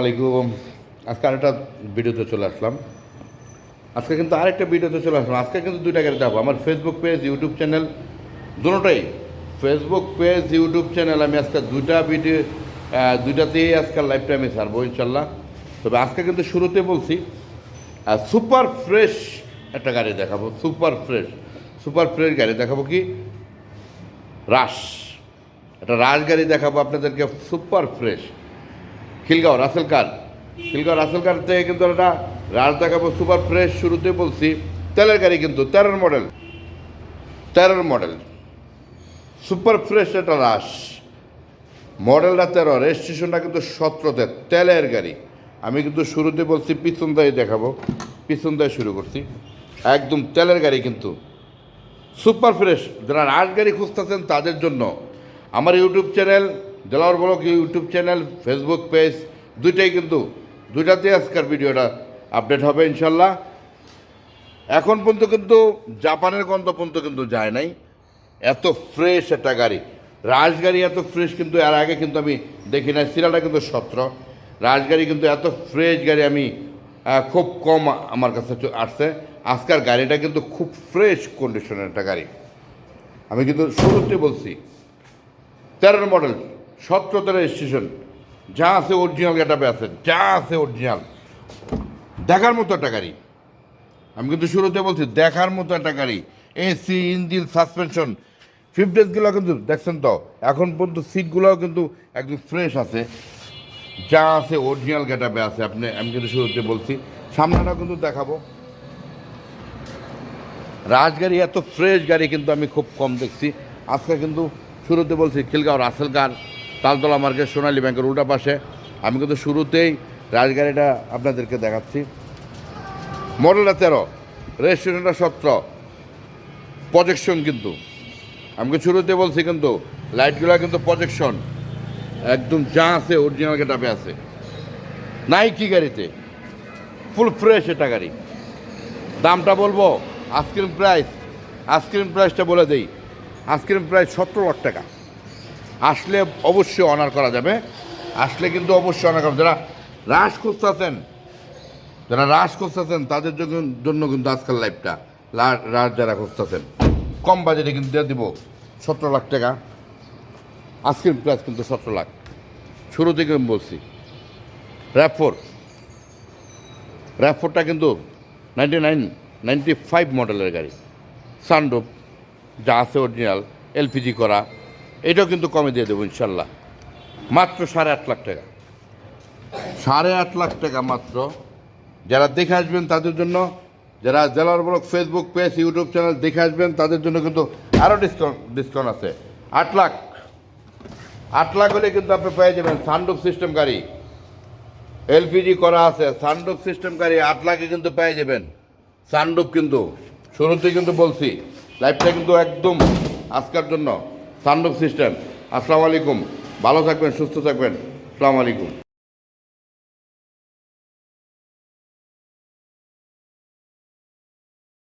আলাইকুম। আজকে আরেকটা ভিডিওতে চলে আসলাম। আজকে কিন্তু আরেকটা ভিডিওতে চলে আসলাম। আজকে কিন্তু দুইটা গাড়ি দেখাবো। আমার ফেসবুক পেজ, ইউটিউব চ্যানেল দুটোটাই, ফেসবুক পেজ, ইউটিউব চ্যানেল আমি আজকে দুইটাতেই আজকাল লাইফটা আমি ছাড়বো ইনশাল্লাহ। তবে আজকে কিন্তু শুরুতে বলছি সুপার ফ্রেশ একটা গাড়ি দেখাবো। সুপার ফ্রেশ গাড়ি দেখাবো কি রাশ, একটা রাশ গাড়ি দেখাবো আপনাদেরকে, সুপার ফ্রেশ। খিলগাঁও রাসেল কার থেকে কিন্তু একটা রাশ দেখাবো সুপার ফ্রেশ। শুরুতে বলছি তেলের গাড়ি, কিন্তু তেরোর মডেল সুপার ফ্রেশ একটা রাশ, মডেলটা 13, রেজিস্ট্রেশনটা কিন্তু 17তে, তেলের গাড়ি। আমি কিন্তু শুরুতে বলছি পিছন দিয়ে দেখাবো, পিছন দিয়ে শুরু করছি, একদম তেলের গাড়ি কিন্তু সুপার ফ্রেশ। যারা রাশ গাড়ি খুঁজতেছেন তাদের জন্য আমার YouTube channel, Delwar blog YouTube channel, Facebook page দুইটাতে আজকের ভিডিওটা আপডেট হবে ইনশাল্লাহ। এখন পর্যন্ত কিন্তু জাপানের গন্ধ পর্যন্ত কিন্তু যায় নাই, এত ফ্রেশ একটা গাড়ি, রাশ গাড়ি এত ফ্রেশ কিন্তু এর আগে কিন্তু আমি দেখি নাই। সিরিয়ালটা কিন্তু 17, রাশ গাড়ি কিন্তু এত ফ্রেশ গাড়ি আমি খুব কম আমার কাছে আসছে। আজকের গাড়িটা কিন্তু খুব ফ্রেশ কন্ডিশনের একটা গাড়ি। আমি কিন্তু শুরুতে বলছি 13 মডেল, 17তে রেজিস্ট্রেশন, যা আছে অরিজিনাল গেটআপে আছে, যা আছে অরিজিনাল, দেখার মতো একটা গাড়ি। আমি কিন্তু শুরুতে বলছি দেখার মতো একটা গাড়ি, এসি, ইঞ্জিন, সাসপেনশন, ফিটনেসগুলো কিন্তু দেখছেন তো, এখন পর্যন্ত সিটগুলোও কিন্তু একদম ফ্রেশ আছে, যা আছে অরিজিনাল গেটআপে আছে। আমি কিন্তু শুরুতে বলছি, সামনেটাও কিন্তু দেখাবো। রাশ গাড়ি এত ফ্রেশ গাড়ি কিন্তু আমি খুব কম দেখছি। আজকে কিন্তু শুরুতে বলছি খিলগাঁও রাসেল কার, তালতলা মার্কেট, সোনালী ব্যাংকের উল্টা পাশে। আমি কিন্তু শুরুতেই রাশ গাড়িটা আপনাদেরকে দেখাচ্ছি। মডেলটা 13, রেজিস্ট্রেশনটা 17, প্রজেকশন কিন্তু আমি শুরুতে বলছি কিন্তু লাইটগুলো কিন্তু প্রজেকশন, একদম যা আছে অরিজিনাল গেটআপে আছে। নাইকি গাড়িতে ফুল ফ্রেশ এটা গাড়ি। দামটা বলবো আইসক্রিম প্রাইসটা বলে দেই, আইসক্রিম প্রাইস 17 লাখ টাকা। আসলে অবশ্যই অনার করা যাবে, আসলে কিন্তু অবশ্যই অনার করা। যারা রাশ খুঁজতেছেন তাদের জন্য কিন্তু আজকাল লাইফটা রাশ যারা খুঁজতেছেন কম বাজেটে কিন্তু দিয়ে দিব 17 লাখ টাকা। আইসক্রিম প্রাইস কিন্তু 17 লাখ, শুরু থেকে আমি বলছি। র্যাপ4টা কিন্তু 95 মডেলের গাড়ি, সানরুফ, যা আছে অরিজিনাল, এলপিজি করা, এটাও কিন্তু কমে দিয়ে দেবো ইনশাল্লাহ, মাত্র 8.5 লাখ টাকা। 8.5 লাখ টাকা মাত্র। যারা দেখে আসবেন তাদের জন্য, যারা Delwar blog Facebook page, YouTube channel দেখে আসবেন তাদের জন্য কিন্তু আরও ডিসকাউন্ট আছে। 8 লাখ হলে কিন্তু আপনি পেয়ে যাবেন সানরুফ সিস্টেম গাড়ি, এলপিজি করা আছে, সানরুফ সিস্টেম গাড়ি 8 লাখে কিন্তু পেয়ে যাবেন। সানরুফ কিন্তু শুরুতেই কিন্তু বলছি লাইফটা কিন্তু একদম আজকের জন্য সানরুফ সিস্টেম। আসসালামু আলাইকুম, ভালো থাকবেন, সুস্থ থাকবেন, আসসালামু আলাইকুম।